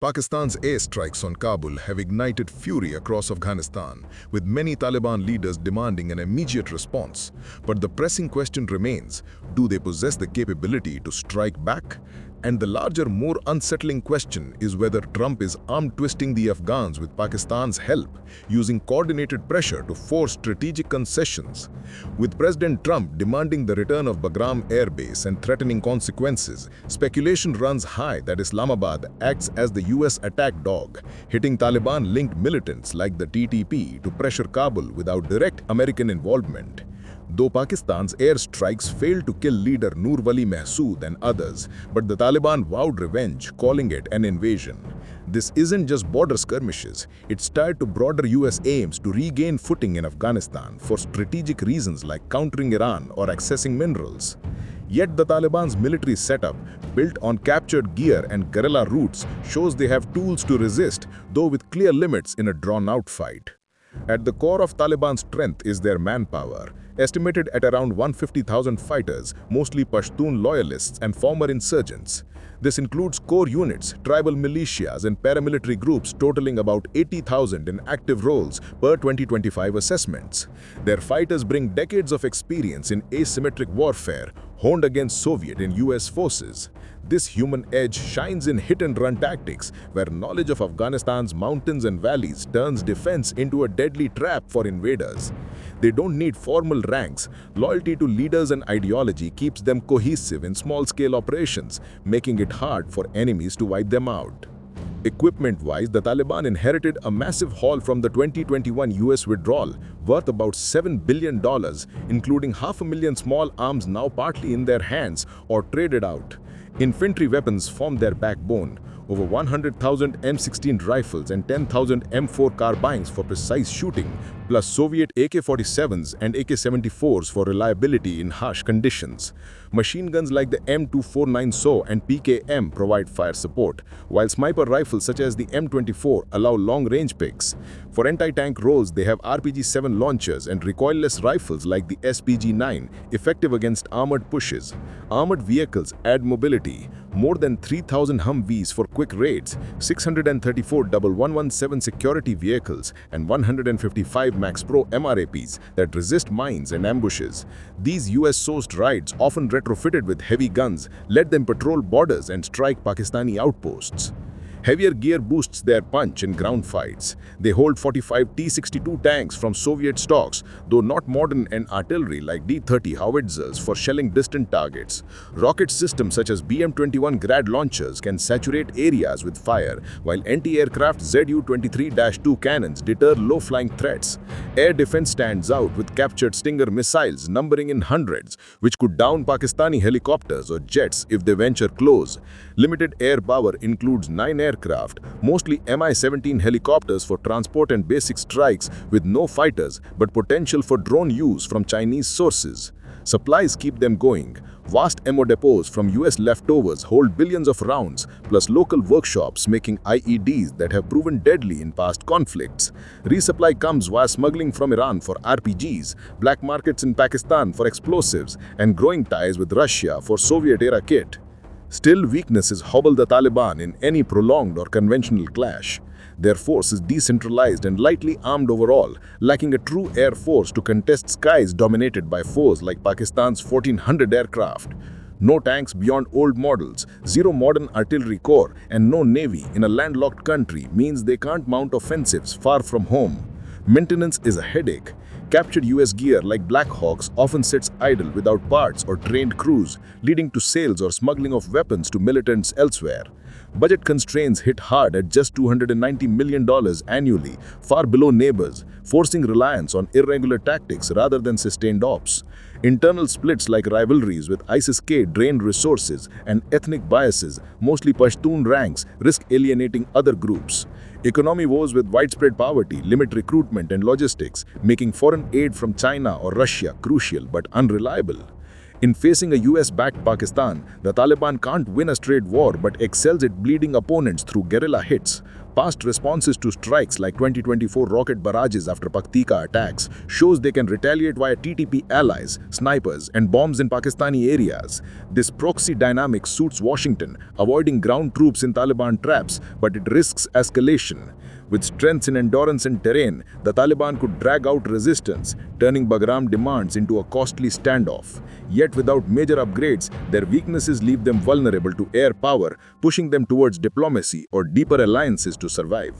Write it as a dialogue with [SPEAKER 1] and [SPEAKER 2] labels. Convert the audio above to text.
[SPEAKER 1] Pakistan's airstrikes on Kabul have ignited fury across Afghanistan, with many Taliban leaders demanding an immediate response. But the pressing question remains, do they possess the capability to strike back? And the larger, more unsettling question is whether Trump is arm-twisting the Afghans with Pakistan's help, using coordinated pressure to force strategic concessions. With President Trump demanding the return of Bagram Air Base and threatening consequences, speculation runs high that Islamabad acts as the US attack dog, hitting Taliban-linked militants like the TTP to pressure Kabul without direct American involvement. Though Pakistan's airstrikes failed to kill leader Noor Wali Mehsud and others, but the Taliban vowed revenge, calling it an invasion. This isn't just border skirmishes, it's tied to broader US aims to regain footing in Afghanistan for strategic reasons like countering Iran or accessing minerals. Yet the Taliban's military setup, built on captured gear and guerrilla routes, shows they have tools to resist, though with clear limits in a drawn-out fight. At the core of Taliban's strength is their manpower, estimated at around 150,000 fighters, mostly Pashtun loyalists and former insurgents. This includes core units, tribal militias and paramilitary groups totaling about 80,000 in active roles per 2025 assessments. Their fighters bring decades of experience in asymmetric warfare, honed against Soviet and US forces. This human edge shines in hit-and-run tactics, where knowledge of Afghanistan's mountains and valleys turns defense into a deadly trap for invaders. They don't need formal ranks. Loyalty to leaders and ideology keeps them cohesive in small-scale operations, making it hard for enemies to wipe them out. Equipment-wise, the Taliban inherited a massive haul from the 2021 US withdrawal, worth about $7 billion, including 500,000 small arms now partly in their hands or traded out. Infantry weapons form their backbone. Over 100,000 M16 rifles and 10,000 M4 carbines for precise shooting, plus Soviet AK-47s and AK-74s for reliability in harsh conditions. Machine guns like the M249 SO and PKM provide fire support, while sniper rifles such as the M24 allow long-range picks. For anti-tank roles, they have RPG-7 launchers and recoilless rifles like the SPG-9, effective against armored pushes. Armored vehicles add mobility. More than 3,000 Humvees for quick raids, 634 1117 security vehicles, and 155 Max Pro MRAPs that resist mines and ambushes. These US-sourced raids, often retrofitted with heavy guns, let them patrol borders and strike Pakistani outposts. Heavier gear boosts their punch in ground fights. They hold 45 T-62 tanks from Soviet stocks, though not modern, and artillery like D-30 howitzers for shelling distant targets. Rocket systems such as BM-21 Grad launchers can saturate areas with fire, while anti-aircraft Zu-23-2 cannons deter low-flying threats. Air defense stands out with captured Stinger missiles numbering in hundreds, which could down Pakistani helicopters or jets if they venture close. Limited air power includes 9 aircraft, mostly Mi-17 helicopters for transport and basic strikes with no fighters, but potential for drone use from Chinese sources. Supplies keep them going. Vast ammo depots from US leftovers hold billions of rounds, plus local workshops making IEDs that have proven deadly in past conflicts. Resupply comes via smuggling from Iran for RPGs, black markets in Pakistan for explosives, and growing ties with Russia for Soviet-era kit. Still, weaknesses hobble the Taliban in any prolonged or conventional clash. Their force is decentralized and lightly armed overall, lacking a true air force to contest skies dominated by foes like Pakistan's 1,400 aircraft. No tanks beyond old models, zero modern artillery corps, and no navy in a landlocked country means they can't mount offensives far from home. Maintenance is a headache. Captured US gear like Black Hawks often sits idle without parts or trained crews, leading to sales or smuggling of weapons to militants elsewhere. Budget constraints hit hard at just $290 million annually, far below neighbors, forcing reliance on irregular tactics rather than sustained ops. Internal splits like rivalries with ISIS-K drain resources, and ethnic biases, mostly Pashtun ranks, risk alienating other groups. Economy woes with widespread poverty limit recruitment and logistics, making foreign aid from China or Russia crucial but unreliable. In facing a US-backed Pakistan, the Taliban can't win a straight war but excels at bleeding opponents through guerrilla hits. Past responses to strikes like 2024 rocket barrages after Paktika attacks shows they can retaliate via TTP allies, snipers, and bombs in Pakistani areas. This proxy dynamic suits Washington, avoiding ground troops in Taliban traps, but it risks escalation. With strengths in endurance and terrain, the Taliban could drag out resistance, turning Bagram demands into a costly standoff. Yet without major upgrades, their weaknesses leave them vulnerable to air power, pushing them towards diplomacy or deeper alliances to survive.